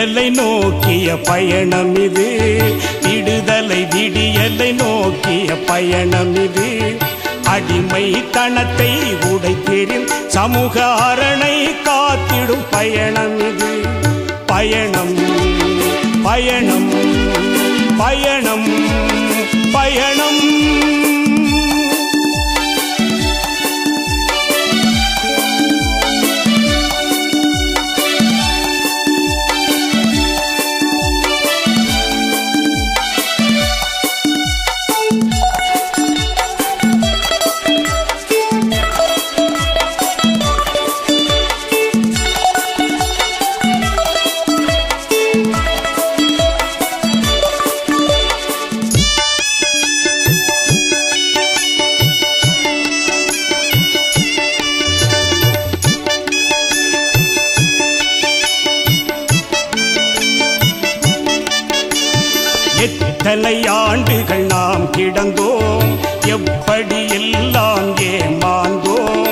விடியலை நோக்கிய பயணம் இது, விடுதலை விடியலை நோக்கிய பயணம் இது. அடிமைத்தனத்தை உடைத்தெறின் சமூக அரணை காத்திடும் பயணம் இது. பயணம் பயணம் பயணம் பயணம். எத்தனை ஆண்டுகள் நாம் கிடந்தோம், எப்படி எல்லாம் ஏமாந்தோம்.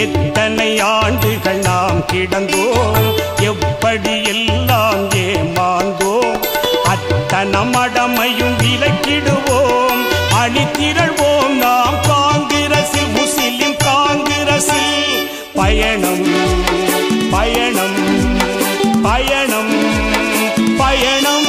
எத்தனை ஆண்டுகள் நாம் கிடந்தோம், எப்படி எல்லாம் ஏமாந்தோம். அத்தனை மடமையும் விலக்கிடுவோம், அணிதிரள்வோம் நாம் காங்கிரஸில், முஸ்லிம் காங்கிரஸில். பயணம் பயணம் பயணம் பயணம்.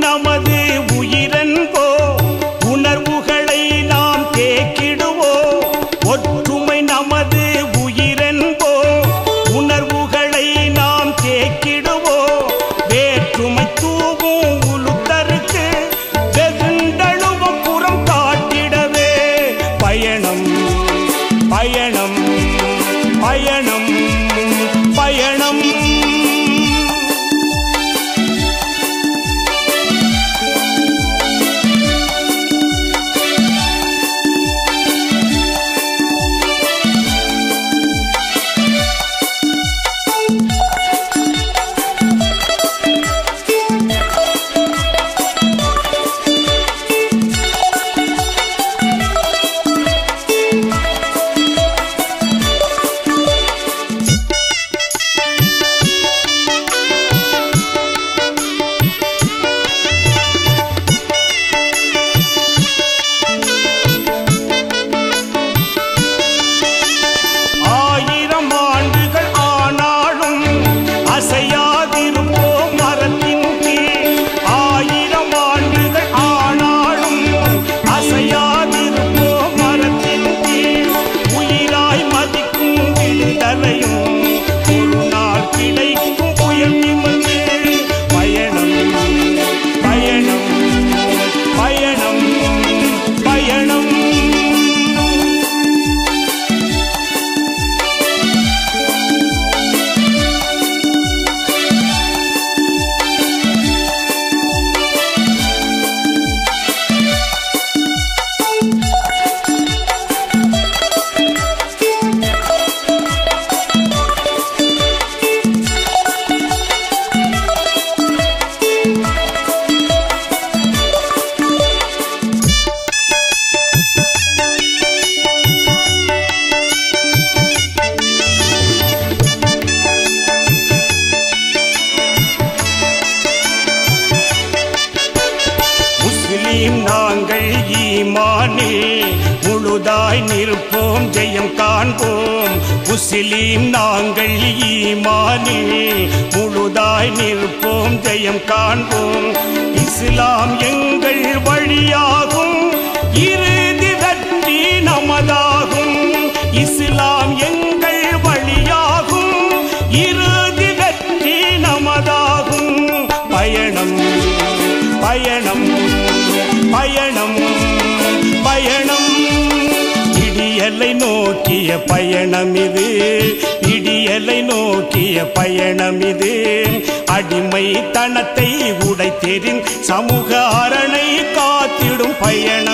நமது உயிரென்போ, உணர்வுகளை நாம் தேக்கிடுவோம். ஒற்றுமை நமது உயிரென்போ, உணர்வுகளை நாம் தேக்கிடுவோம். வேற்றுமை தூவும் உளுத்தருக்கு வெகுண்டழுவும் புறம் காட்டிடவே. பயணம் பயணம் பயணம் பயணம். நாங்கள் ஈமானில் முழுதாய் நிற்போம், ஜெயம் காண்போம். முஸ்லிம் நாங்கள் ஈமானில் முழுதாய் நிற்போம், ஜெயம் காண்போம். இஸ்லாம் எங்கள் வழியாகும், இறுதி வெற்றி நமதாகும். இஸ்லாம் எங்கள் வழியாகும், இறுதி வெற்றி நமதாகும். பயணம் பயணம் பயணம் பயணம் விடியலை நோக்கிய பயணம் இது விடியலை நோக்கிய பயணம் இது அடிமைத்தனத்தை உடைத்தெறின் சமூக அரணை காத்திடும் பயணம்